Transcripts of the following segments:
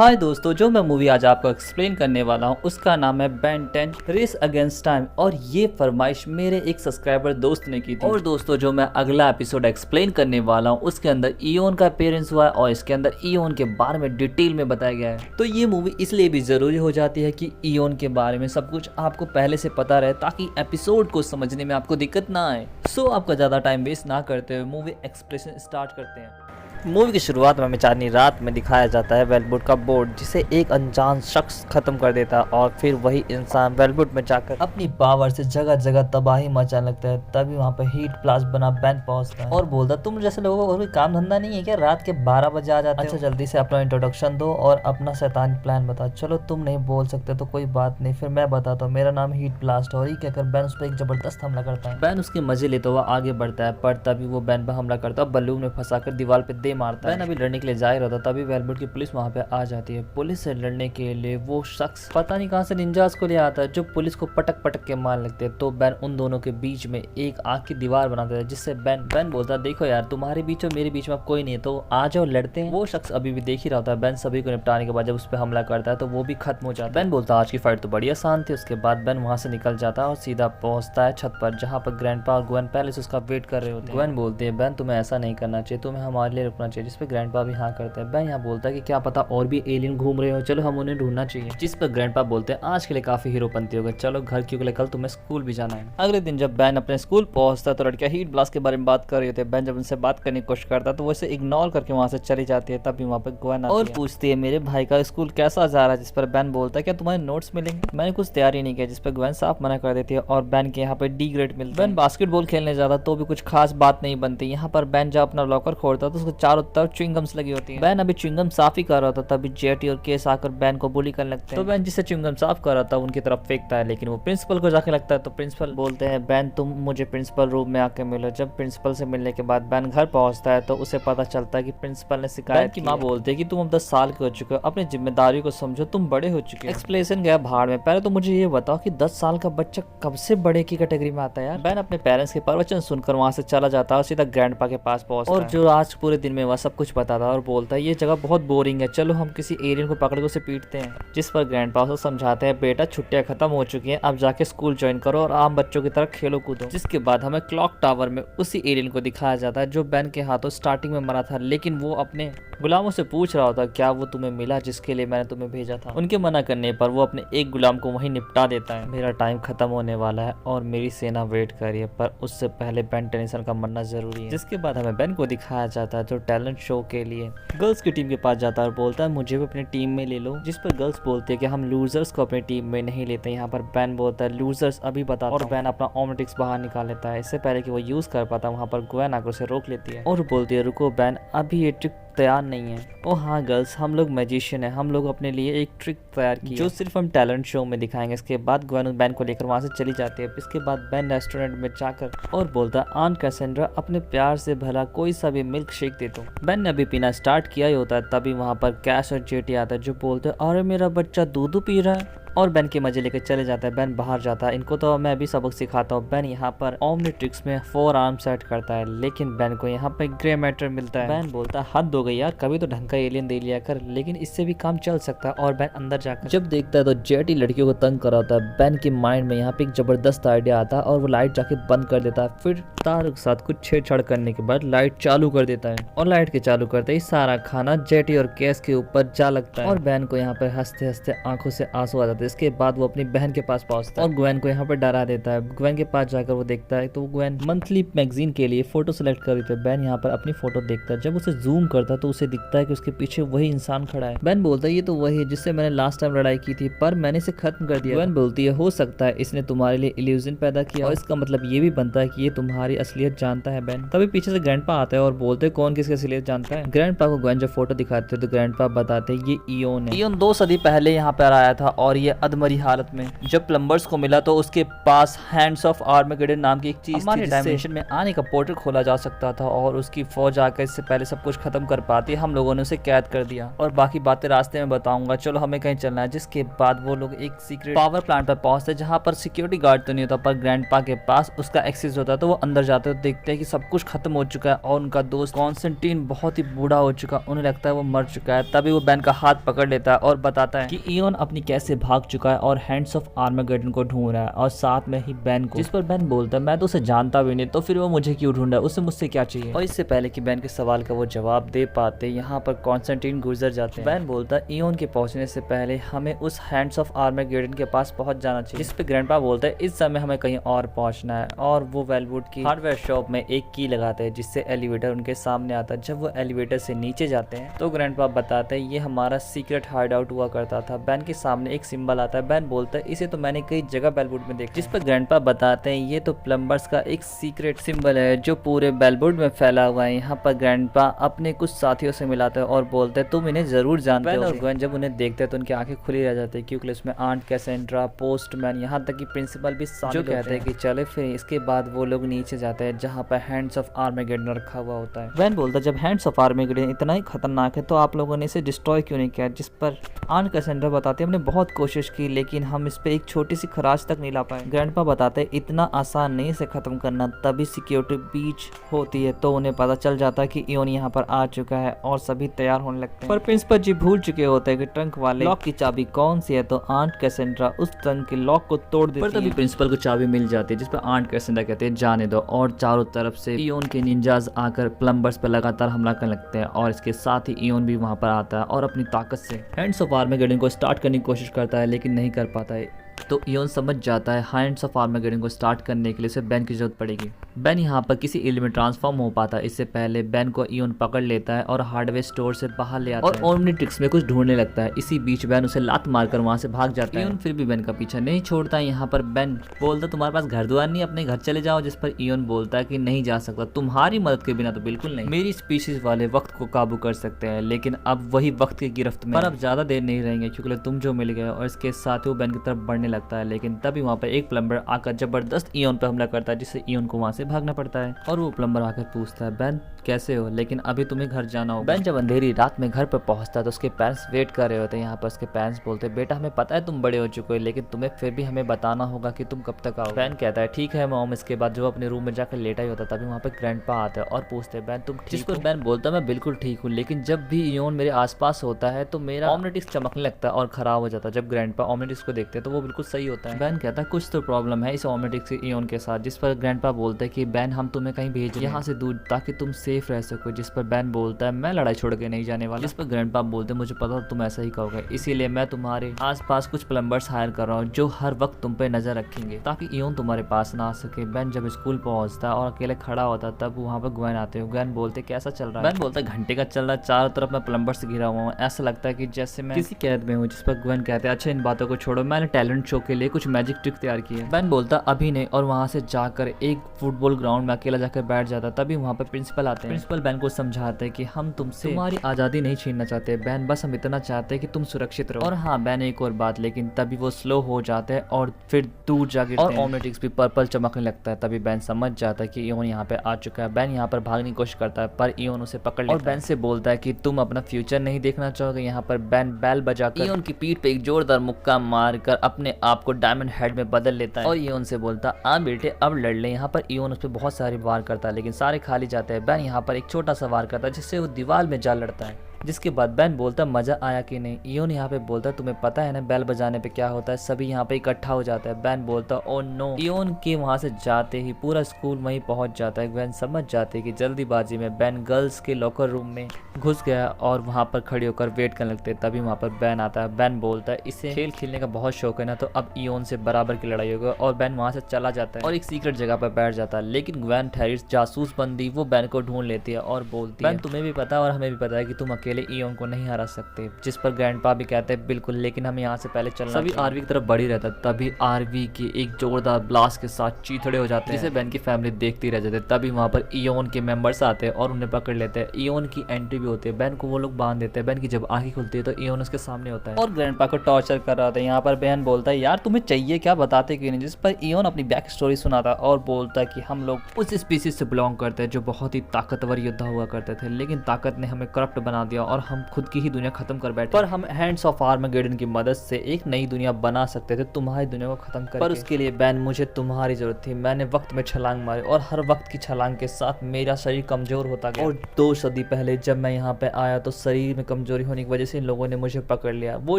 हाय दोस्तों, जो मैं मूवी आज आपको एक्सप्लेन करने वाला हूँ उसका नाम है बेन 10 रेस अगेंस्ट टाइम। और ये फरमाइश मेरे एक सब्सक्राइबर दोस्त ने की थी। और दोस्तों, जो मैं अगला एपिसोड एक्सप्लेन करने वाला हूँ उसके अंदर इयोन का अपीयरेंस हुआ है और इसके अंदर इयोन के बारे में डिटेल में बताया गया है। तो ये मूवी इसलिए भी जरूरी हो जाती है कि इयोन के बारे में सब कुछ आपको पहले से पता रहे, ताकि एपिसोड को समझने में आपको दिक्कत ना आए। सो आपका ज्यादा टाइम वेस्ट ना करते हुए मूवी एक्सप्रेशन स्टार्ट करते हैं। मूवी की शुरुआत में हमें चांदनी रात में दिखाया जाता है वेलवुड का बोर्ड, जिसे एक अनजान शख्स खत्म कर देता है और फिर वही इंसान वेलवुड में जाकर अपनी पावर से जगह जगह तबाही मचाने लगता है। तभी वहाँ पे हीट ब्लास्ट बना बेन पहुंचता है और बोलता, तुम जैसे लोगों को कोई काम धंधा नहीं है क्या? रात के 12 बजे आ जाते हो? अच्छा, जल्दी से अपना इंट्रोडक्शन दो और अपना शैतानी प्लान बताओ। चलो, तुम नहीं बोल सकते तो कोई बात नहीं, फिर मैं बताता हूँ। मेरा नाम हीट ब्लास्ट है। और ये कहकर बेन उस पर एक जबरदस्त हमला करता है। बेन उसके मजे लेते हुए आगे बढ़ता है, पर तभी वो बेन पर हमला करता है, बलून में फंसाकर दीवार पे मारता है। बेन अभी लड़ने के लिए जा ही रहा था, तभी वेलवुड की पुलिस वहां पे आ जाती है। पुलिस से लड़ने के लिए वो शख्स पता नहीं कहां से निंजास को ले आता है, जो पुलिस को पटक पटक के मार लगते हैं। तो बेन उन दोनों के बीच में एक आग की दीवार बना देता है, जिससे बेन बोलता है, देखो यार, तुम्हारे बीच और मेरे बीच में कोई नहीं है, तो आ जाओ लड़ते हैं। वो शख्स अभी भी देख ही रहा होता है। बेन सभी को निपटाने के बाद जब उस पर हमला करता है तो वो भी खत्म हो जाता है। बेन बोलता है, आज की फाइट तो बड़ी आसान थी। उसके बाद बेन वहां से निकल जाता है और सीधा पहुंचता है छत पर, जहाँ पर ग्रैंडपा और ग्वेन पहले से उसका वेट कर रहे होते हैं। ग्वेन बोलते हैं, बेन तुम्हें ऐसा नहीं करना चाहिए, तुम्हें हमारे लिए रुकना चाहिए। जिसपे ग्रैंडपा भी हाँ करते हैं। बेन यहाँ बोलता है कि क्या पता और भी एलियन घूम रहे हो, चलो हम उन्हें ढूंढना चाहिए। जिस पर ग्रैंडपा बोलते हैं, आज के लिए काफी हीरोपंती हो गए, चलो घर क्यों के, कल तुम्हें स्कूल भी जाना है। अगले दिन जब बेन अपने स्कूल पहुंचता है तो लड़कियां हीट ब्लास्ट के बारे में बात कर रहे थे। बेन जब उनसे बात करने की कोशिश करता है तो वैसे इग्नोर करके वहां से चली जाती है। तभी वहां पर ग्वेन आती है और पूछती है, मेरे भाई का स्कूल कैसा जा रहा है? जिस पर बेन बोलता है, क्या तुम्हारे नोट्स मिलेंगे? मैंने कुछ तैयारी नहीं किया। जिस पर ग्वेन साफ मना कर देती है और बेन के यहाँ पे डी ग्रेड मिलता है। बेन बास्केटबॉल खेलने जाता तो भी कुछ खास बात नहीं बनती। यहाँ पर बेन जब अपना लॉकर खोलता तो उसको चारों तरफ च्युइंगम्स लगी होती है। बेन अभी च्युइंगम साफ ही कर रहा था, तभी जेटी और केस आकर बेन को बुली करने लगते हैं। तो बेन जिससे च्युइंगम साफ कर रहा था उनकी तरफ फेंकता है, लेकिन वो प्रिंसिपल को जाके लगता है। तो प्रिंसिपल बोलते हैं, बेन तुम मुझे प्रिंसिपल रूम में आके मिलो। जब प्रिंसिपल से मिलने के बाद बेन घर पहुंचता है तो उसे पता चलता है कि प्रिंसिपल ने शिकायत की। माँ बोलते है कि तुम अब 10 साल के हो चुके हो, अपनी जिम्मेदारी को समझो, तुम बड़े हो चुके हो। एक्सप्लेनेशन गया भाड़ में। पहले तो मुझे ये बताओ कि 10 साल का बच्चा कब से बड़े की कैटेगरी में आता है यार? बेन अपने पेरेंट्स के प्रवचन सुनकर वहां से चला जाता है और सीधा ग्रैंडपा के पास पहुंचता है और जो आज पूरे दिन में वह सब कुछ बताता है और बोलता है, ये जगह बहुत बोरिंग है, चलो हम किसी एलियन को पकड़ के उसे पीटते हैं। जिस पर ग्रैंडपा उसे समझाते हैं, बेटा छुट्टियां खत्म हो चुकी हैं, अब जाके स्कूल ज्वाइन करो और आम बच्चों की तरह खेलो कूदो। जिसके बाद हमें क्लॉक टावर में उसी एलियन को दिखाया जाता है जो बेन के हाथों स्टार्टिंग में मरा था, लेकिन वो अपने गुलामों से पूछ रहा होता, क्या वो तुम्हें मिला जिसके लिए मैंने तुम्हें भेजा था? उनके मना करने पर वो अपने एक गुलाम को वहीं निपटा देता है। मेरा टाइम खत्म होने वाला है और मेरी सेना वेट कर रही है, पर उससे पहले बेन टेनिसन का मरना जरूरी है। जिसके बाद हमें बेन को दिखाया जाता है जो टैलेंट शो के लिए गर्ल्स की टीम के पास जाता है और बोलता है, मुझे भी अपनी टीम में ले लो। जिस पर गर्ल्स बोलती है कि हम लूजर्स को अपनी टीम में नहीं लेते। यहाँ पर बेन बोलता है, लूजर्स अभी बता, और बेन अपना ओमनिटिक्स बाहर निकाल लेता है। इससे पहले कि वो यूज कर पाता, वहाँ पर ग्वेन आकर उसे रोक लेती है और बोलती है, रुको बेन, अभी ये ट्रिक तैयार नहीं है। ओ हाँ गर्ल्स, हम लोग मैजिशियन है, हम लोग अपने लिए एक ट्रिक तैयार की जो सिर्फ हम टैलेंट शो में दिखाएंगे। इसके बाद ग्वेन बेन को लेकर वहां से चली जाती है। इसके बाद बेन रेस्टोरेंट में जाकर और बोलता है, आंट कैसेंड्रा, अपने प्यार से भला कोई सा भी मिल्क शेक दे दो। बेन ने अभी पीना स्टार्ट किया ही होता है, तभी वहां पर कैश और जेटी आता है जो बोलते हैं, अरे मेरा बच्चा दूध पी रहा है, और बेन के मजे लेकर चले जाता है। बेन बाहर जाता है, इनको तो मैं अभी सबक सिखाता हूँ। बेन यहाँ पर ओमनिट्रिक्स में 4 आर्म सेट करता है, लेकिन बेन को यहाँ पे ग्रे मैटर मिलता है। बेन बोलता है, हद हो गई यार, कभी तो ढंग का एलियन दे लिया कर, लेकिन इससे भी काम चल सकता है। और बेन अंदर जाकर जब देखता है तो जेटी लड़कियों को तंग कर रहा होता है। बेन के माइंड में यहाँ पे एक जबरदस्त आइडिया आता है और वो लाइट जाके बंद कर देता है। फिर तार के साथ कुछ छेड़छाड़ करने के बाद लाइट चालू कर देता है और लाइट के चालू करते ही सारा खाना जेटी और केस के ऊपर जा लगता है और बेन को यहाँ पर हंसते हंसते आंखों से आंसू आ जाते हैं। इसके बाद वो अपनी बहन के पास पहुंचता है और ग्वेन को यहाँ पर डरा देता है। ग्वेन के पास जाकर वो देखता है तो ग्वेन मंथली मैगजीन के लिए फोटो सेलेक्ट कर रही थी। बेन यहाँ पर अपनी फोटो देखता है, जब उसे जूम करता है तो उसे दिखता है कि उसके पीछे वही इंसान खड़ा है। बेन बोलता है, ये तो वही है जिससे मैंने लास्ट टाइम लड़ाई की थी, पर मैंने इसे खत्म कर दिया। ग्वेन बोलती है, हो सकता है इसने तुम्हारे लिए इल्यूजन पैदा किया और इसका मतलब ये भी बनता है कि ये तुम्हारी असलियत जानता है। बेन तभी पीछे से ग्रैंडपा आता है और बोलते हैं, कौन किसकी असलियत जानता है? ग्रैंडपा को ग्वेन जब फोटो दिखाते हैं तो ग्रैंडपा बताते हैं, ये इयोन है। इयोन 2 सदी पहले यहाँ पर आया था और ये है अधमरी हालत में। जब प्लम्बर्स को मिला तो उसके पास हैंड्स ऑफ आर्मेगेडन नाम की एक चीज थी, डायमेंशन में आने का पोर्टल खोला जा सकता था और उसकी फौज आकर इससे पहले सब कुछ खत्म कर पाती। हम लोगों ने उसे कैद कर दिया और बाकी बातें रास्ते में बताऊंगा। चलो हमें कहीं चलना है। जिसके बाद वो लोग एक सीक्रेट पावर प्लांट पर पहुंचते जहाँ पर सिक्योरिटी गार्ड तो नहीं होता पर ग्रैंडपा के पास उसका एक्सेस होता है। तो वो अंदर जाते तो देखते हैं कि सब कुछ खत्म हो चुका है और उनका दोस्त कॉन्स्टेंटीन बहुत ही बूढ़ा हो चुका। उन्हें लगता है वो मर चुका है। तभी वो बेन का हाथ पकड़ लेता है और बताता है कि इयोन अपनी कैसे भाग चुका है और हैंड्स ऑफ आर्मेगेडन को ढूंढ रहा है और साथ में ही बेन को। जिस पर बेन बोलता है मैं तो उसे जानता भी नहीं, तो फिर वो मुझे क्यों ढूंढ रहा है, उसे मुझसे क्या चाहिए। और इससे पहले कि बेन के सवाल का वो जवाब दे पाते यहाँ पर कॉन्स्टेंटीन गुजर जाते हैं। बेन बोलता है इयोन के पहुंचने से पहले हमें उस हैंड्स ऑफ आर्मेगेडन के पास पहुंच जाना चाहिए। जिस पे ग्रैंडपा बोलता है इस समय हमें कहीं और पहुंचना है और वो वेलवुड की हार्डवेयर शॉप में एक की लगाते हैं जिससे एलिवेटर उनके सामने आता है। जब वो एलिवेटर से नीचे जाते हैं तो ग्रैंडपा बताते हैं ये हमारा सीक्रेट हाइड आउट हुआ करता था। बेन के सामने एक सिंबल आता है। बेन बोलता है इसे तो मैंने कई जगह बेलवुड में देखा। जिस पर ग्रैंडपा बताते हैं ये तो प्लम्बर्स का एक सीक्रेट सिंबल है जो पूरे बेलवुड में फैला हुआ है। यहाँ पर ग्रैंडपा अपने कुछ साथियों से मिलाते हैं और बोलते हैं तुम इन्हें जरूर जानते हो। और ग्वेन जब उन्हें देखते हैं तो उनकी आंखें खुली रह जाती है क्योंकि उसमें आंट कैसेंड्रा, पोस्टमैन, यहाँ तक कि प्रिंसिपल भी जो कहते हैं कि चले फिर। इसके बाद वो लोग नीचे जाते हैं जहाँ पर हैंड्स ऑफ आर्मेगेडन रखा हुआ होता है। बेन बोलता है जब हैंड्स ऑफ आर्मेगेडन इतना ही खतरनाक है तो आप लोगों ने इसे डिस्ट्रॉय क्यों नहीं किया। जिस पर आंट कैसेंड्रा बताते हैं हमने बहुत कोशिश की लेकिन हम इस पे एक छोटी सी खराश तक नहीं ला पाए। ग्रैंडपा बताते हैं इतना आसान नहीं इसे खत्म करना। तभी सिक्योरिटी बीच होती है तो उन्हें पता चल जाता है कि इयोन यहाँ पर आ चुका है और सभी तैयार होने लगते हैं। पर प्रिंसिपल जी भूल चुके होते हैं कि ट्रंक वाले लॉक की चाबी कौन सी है तो आंट कैसेंड्रा उस ट्रंक के लॉक को तोड़ देती है। पर तभी प्रिंसिपल को चाबी मिल जाती है जिस पर आंट कैसेंड्रा कहते हैं जाने दो और चारों तरफ से इयोन के निंजाज आकर प्लम्बर्स पर लगातार हमला करने लगते हैं और इसके साथ ही इयोन भी वहां पर आता है और अपनी ताकत से हैंड्स ऑफ आर्मेगेडन को स्टार्ट करने की कोशिश करता है लेकिन नहीं कर पाता है। तो इयोन समझ जाता है हैंड्स ऑफ आर्मेगेडन को स्टार्ट करने के लिए उसे बेन की जरूरत पड़ेगी। बेन यहाँ पर किसी इल में ट्रांसफॉर्म हो पाता है। इससे पहले बेन को इयोन पकड़ लेता है और हार्डवेयर स्टोर से बाहर ले आता है और ओमनीट्रिक्स में कुछ ढूंढने लगता है। इसी बीच बेन उसे लात मारकर वहां से भाग जाता है। इयोन फिर भी बेन का पीछा नहीं छोड़ता है। यहाँ पर बेन बोलता तुम्हारे पास घर द्वार नहीं, अपने घर चले जाओ। जिस पर इयोन बोलता है कि नहीं जा सकता, तुम्हारी मदद के बिना तो बिल्कुल नहीं। मेरी स्पीशीज वाले वक्त को काबू कर सकते हैं लेकिन अब वही वक्त की गिरफ्त में। पर अब ज्यादा देर नहीं रहेंगे क्योंकि तुम जो मिल गए। और इसके साथ वो बेन की तरफ बढ़ने लगता है लेकिन तभी वहाँ पर एक प्लम्बर आकर जबरदस्त इयोन पर हमला करता है जिससे इयोन को वहाँ से भागना पड़ता है। और वो प्लम्बर आकर पूछता है बेन कैसे हो, लेकिन अभी तुम्हें घर जाना होगा। बेन जब अंधेरी रात में घर पर पहुंचता है तो उसके पेरेंट्स वेट कर रहे होते हैं। यहाँ पर उसके पेरेंट्स बोलते हैं बेटा हमें पता है तुम बड़े हो चुके हो लेकिन तुम्हें फिर भी हमें बताना होगा कि तुम कब तक आओ। बेन कहता है ठीक है मॉम। इसके बाद जो अपने रूम में जाकर लेटा ही होता है तभी वहाँ पर ग्रैंडपा आता है और पूछते हैं बेन तुम ठीक हो। बेन बोलता है मैं बिल्कुल ठीक हूँ लेकिन जब भी इयोन मेरे आसपास होता है तो मेरा ओमनीट्रिक्स चमकने लगता है और खराब हो जाता है। जब ग्रैंडपा ओमनीट्रिक्स को देखते हैं तो वो बिल्कुल सही होता है। बेन कहता है कुछ तो प्रॉब्लम है इस ओमनीट्रिक्स इयोन के साथ। जिस पर ग्रैंडपा बोलते हैं कि बेन हम तुम्हें कहीं भेज यहाँ से दूर ताकि तुम सेफ रह सको। जिस पर बेन बोलता है मैं लड़ाई छोड़ के नहीं जाने वाला। जिस पर ग्रैंडपा बोलते हैं मुझे पता था तुम ऐसा ही कहोगे इसीलिए मैं तुम्हारे आसपास कुछ प्लम्बर्स हायर कर रहा हूँ जो हर वक्त तुम पे नजर रखेंगे ताकि इयोन तुम्हारे पास ना आ सके। बेन जब स्कूल पहुंचता है और अकेले खड़ा होता तब वहाँ पर ग्वेन आते हैं। ग्वेन बोलते कैसा चल रहा है। बेन बोलता है घंटे का चल रहा है, चारों तरफ मैं प्लम्बर से घिरा हुआ हूँ, ऐसा लगता है कि जैसे मैं किसी कैद में हूँ। जिस पर ग्वेन कहते हैं अच्छा इन बातों को छोड़ो, मैंने टैलेंट शो के लिए कुछ मैजिक ट्रिक तैयार की है। बेन बोलता अभी नहीं और वहाँ से जाकर एक फुटबॉल ग्राउंड में अकेला जाकर बैठ जाता। तभी वहाँ पर प्रिंसिपल आते हैं। प्रिंसिपल बेन को समझाते हैं कि हम तुमसे तुम्हारी आजादी नहीं छीनना चाहते बेन, बस हम इतना चाहते हैं कि तुम सुरक्षित रहो। और हाँ बेन एक और बात, लेकिन तभी वो स्लो हो जाते हैं और फिर दूर जा गिरते हैं और ओमनीट्रिक्स भी पर्पल चमकने लगता है। तभी बेन समझ जाता है कि इयोन यहाँ पे आ चुका है। बेन यहाँ पर भागने की कोशिश करता है पर इयोन उसे पकड़ लेता है और बेन से बोलता है कि तुम अपना फ्यूचर नहीं देखना चाहोगे। यहाँ पर बेन बैल बजाकर इयोन की पीठ पे एक जोरदार मुक्का मारकर अपने आप को डायमंड हेड में बदल लेता है और इयोन से बोलता बेटे अब लड़ ले। यहाँ पर इयोन उस पर बहुत सारे वार करता है लेकिन सारे खाली जाते हैं। बेन यहाँ पर एक छोटा सा वार करता है जिससे वो दीवार में जा लड़ता है। जिसके बाद बेन बोलता मजा आया कि नहीं। इयोन यहाँ पे बोलता तुम्हें पता है ना बेल बजाने पे क्या होता है, सभी यहाँ पे इकट्ठा हो जाता है। बेन बोलता ओ नो। इयोन के वहाँ से जाते ही पूरा स्कूल वहीं पहुँच जाता है। बेन समझ जाते हैं कि जल्दीबाजी में बेन गर्ल्स के लॉकर रूम में घुस गया और वहाँ पर खड़े होकर वेट करने लगते हैं। तभी वहाँ पर बेन आता है। बेन बोलता है इसे खेल खेलने का बहुत शौक है ना, तो अब इयोन से बराबर की लड़ाई होगी और बेन वहाँ से चला जाता है और एक सीक्रेट जगह पर बैठ जाता है। लेकिन ग्वेन थेरिस जासूस बंदी वो बेन को ढूंढ लेती है और बोलती है बेन तुम्हें भी पता है और हमें भी पता है कि तुम अकेले अकेले इयोन को नहीं हरा सकते, जिस पर ग्रैंडपा भी कहते हैं बिल्कुल, लेकिन हम यहाँ से पहले चलना। सभी आरवी की तरफ बढ़ ही रहता है, तभी आरवी के एक जोरदार ब्लास्ट के साथ चीथड़े हो जाते हैं, जिसे बेन की फैमिली देखती रह जाती है। तभी वहाँ पर इयोन के मेंबर्स आते हैं और उन्हें पकड़ लेते हैं। इयोन की एंट्री भी होती है, बेन को वो लोग बांध देते हैं। बेन की जब आंखें खुलती है तो इयोन उसके सामने होता है और ग्रैंडपा को टॉर्चर कर रहा था। यहाँ पर बेन बोलता है यार तुम्हें चाहिए क्या, बताते क्यों नहीं, जिस पर इयोन अपनी बैक स्टोरी सुनाता और बोलता है कि हम लोग उस स्पीसीज से बिलोंग करते हैं जो बहुत ही ताकतवर योद्धा हुआ करते थे, लेकिन ताकत ने हमें करप्ट बना दिया और हम खुद की ही दुनिया खत्म कर बैठे, पर हम हैंड्स ऑफ आर्मेगेडन की मदद से एक नई दुनिया बना सकते थे तुम्हारी दुनिया को खत्म करके। पर उसके लिए बेन मुझे तुम्हारी जरूरत थी। मैंने वक्त में छलांग मारी और हर वक्त की छलांग के साथ मेरा शरीर कमजोर होता गया और 2 सदी पहले जब मैं यहाँ पे आया तो शरीर में कमजोरी होने की वजह से इन लोगों ने मुझे पकड़ लिया। वो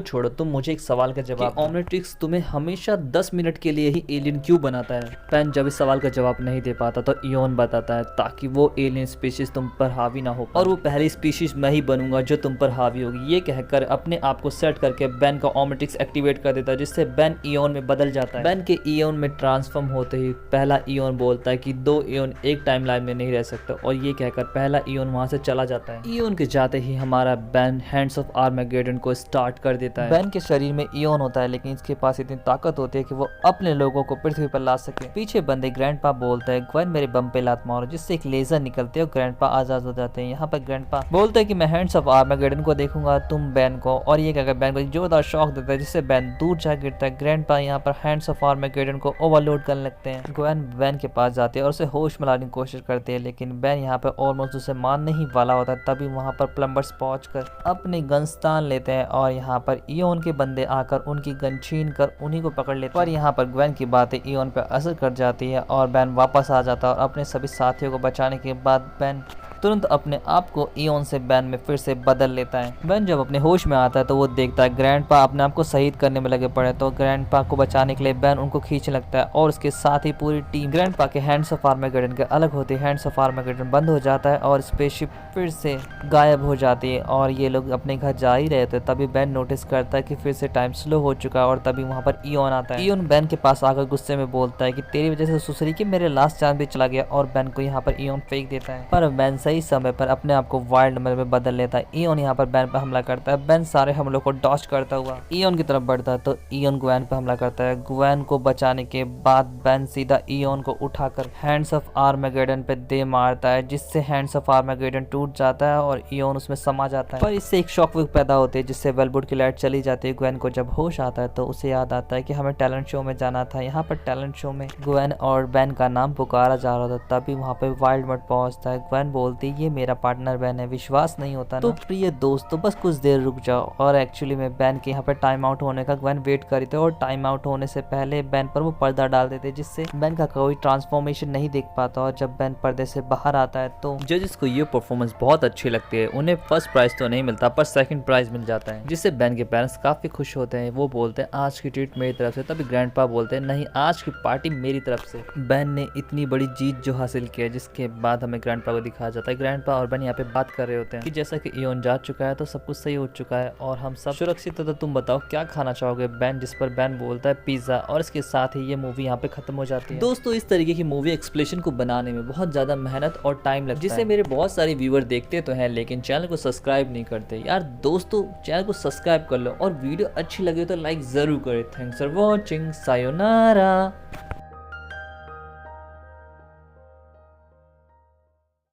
छोड़ो, तुम मुझे एक सवाल का जवाब, ओमनिट्रिक्स तुम्हें हमेशा 10 मिनट के लिए ही एलियन क्यों बनाता है? बेन जब इस सवाल का जवाब नहीं दे पाता तो इयोन बताता है ताकि वो एलियन स्पीशीज तुम पर हावी ना हो और वो पहली स्पीशीज मैं ही बनूंगा जो तुम पर हावी होगी। ये कहकर अपने आप को सेट करके बेन का ओमनिट्रिक्स एक्टिवेट कर देता है, जिससे बेन इयोन में बदल जाता है। बेन के इयोन में ट्रांसफॉर्म होते ही पहला इयोन बोलता है कि 2 इयोन एक टाइमलाइन में नहीं रह सकते और ये कहकर पहला इयोन वहां से चला जाता है। इयोन के जाते ही हमारा बेन हैंड्स ऑफ आर्मेगेडन को स्टार्ट कर देता है। बेन के शरीर में इयोन होता है, लेकिन इसके पास इतनी ताकत होती है कि वो अपने लोगों को पृथ्वी पर ला सके। पीछे बंदे ग्रैंडपा बोलते हैं ग्वेन मेरे बम पे लात मारो, जिससे एक लेजर निकलते है और ग्रैंडपा आजाद हो जाते हैं। यहाँ पर ग्रैंडपा बोलते हैं कि मैं हैंड्स ऑफ आर्मेगेडन को देखूंगा, तुम बेन को, और ये कहकर बेन को एक जोरदार शॉक देता है जिससे बेन दूर जा गिरता है। ग्रैंडपा यहाँ पर हैंड्स ऑफ आर्मेगेडन को ओवरलोड करने लगते हैं। ग्वेन बेन के पास जाती है और उसे होश में लाने की कोशिश करती है, लेकिन बेन यहाँ पर ऑलमोस्ट उसे मारने ही वाला होता है। तभी वहाँ पर प्लम्बर्स पहुंचकर अपने गन्स तान लेते हैं और यहाँ पर इयोन के बंदे आकर उनकी गन छीन कर उन्हीं को पकड़ लेते हैं। पर यहाँ पर ग्वेन की बातें इयोन पर असर कर जाती है और बेन वापस आ जाता है और अपने सभी साथियों को बचाने के बाद बेन तुरंत अपने आप को इयोन से बेन में फिर से बदल लेता है। बेन जब अपने होश में आता है तो वो देखता है ग्रैंडपा अपने आप को शहीद करने में लगे पड़े, तो ग्रैंडपा को बचाने के लिए बेन उनको खींचने लगता है और उसके साथ ही पूरी टीम ग्रैंडपा के हैंड्स ऑफ आर्मेगेडन के अलग होती है। हैंड्स ऑफ आर्मेगेडन बंद हो जाता है और स्पेसशिप फिर से गायब हो जाती है और ये लोग अपने घर जा ही रहे थे। तभी बेन नोटिस करता है कि फिर से टाइम स्लो हो चुका है और तभी वहाँ पर इयोन आता है। इयोन बेन के पास आकर गुस्से में बोलता है कि तेरी वजह से सुसरी की मेरे लास्ट चांस भी चला गया और बेन को यहाँ पर इयोन फेंक देता है। पर बेन सही समय पर अपने आप को वाइल्ड एनिमल में बदल लेता है। इयोन यहाँ पर बेन पर हमला करता है। बेन सारे हमलों को डॉज करता हुआ इयोन की तरफ बढ़ता है तो इयोन ग्वेन पर हमला करता है। ग्वेन को बचाने के बाद बेन सीधा इयोन को उठाकर हैंड्स ऑफ आर्मेगेडन पे दे मारता है, जिससे हैंड्स ऑफ आर्मेगेडन टूट जाता है और इयोन उसमें समा जाता है। पर इससे एक शॉकवेव पैदा होती है जिससे वेलवुड की लाइट चली जाती है। ग्वेन को जब होश आता है तो उसे याद आता है कि हमें टैलेंट शो में जाना था। यहाँ पर टैलेंट शो में ग्वेन और बेन का नाम पुकारा जा रहा था। तभी वहाँ पे वाइल्ड मड पहुंचता है। ग्वेन बोलती है ये मेरा पार्टनर बेन है, विश्वास नहीं होता ना? तो प्रिय दोस्तों बस कुछ देर रुक जाओ। और एक्चुअली में बेन के यहाँ पे टाइम आउट होने का ग्वेन वेट करी थे और टाइम आउट होने से पहले बेन पर वो पर्दा डाल देते जिससे बेन का कोई ट्रांसफॉर्मेशन नहीं देख पाता। और जब बेन पर्दे से बाहर आता है तो जजेस को ये परफॉर्मेंस बहुत अच्छी लगती है। उन्हें फर्स्ट प्राइज तो नहीं मिलता पर सेकंड प्राइज मिल जाता है, जिससे बेन के पेरेंट्स काफी खुश होते हैं। वो बोलते हैं आज की ट्रीट मेरी तरफ से। तभी ग्रैंडपा बोलते हैं नहीं, आज की पार्टी मेरी तरफ से। बेन ने इतनी बड़ी जीत जो हासिल की है, जिसके बाद हमें ग्रैंडपा को दिखाया जाता है। ग्रैंडपा और बेन यहाँ पे बात कर रहे होते हैं कि जैसा कि इयोन जा चुका है तो सब कुछ सही हो चुका है और हम सब सुरक्षित है, तो तुम बताओ क्या खाना चाहोगे बेन? जिस पर बेन बोलता है पिज्जा। और इसके साथ ही ये मूवी यहाँ पे खत्म हो जाती है। दोस्तों इस तरीके की मूवी एक्सप्लेनेशन को बनाने में बहुत ज्यादा मेहनत और टाइम लगता है, जिससे मेरे बहुत सारे व्यूअर देखते तो हैं लेकिन चैनल को सब्सक्राइब नहीं करते। यार दोस्तों चैनल को सब्सक्राइब कर लो और वीडियो अच्छी लगे तो लाइक जरूर करें। Thanks for watching, sayonara.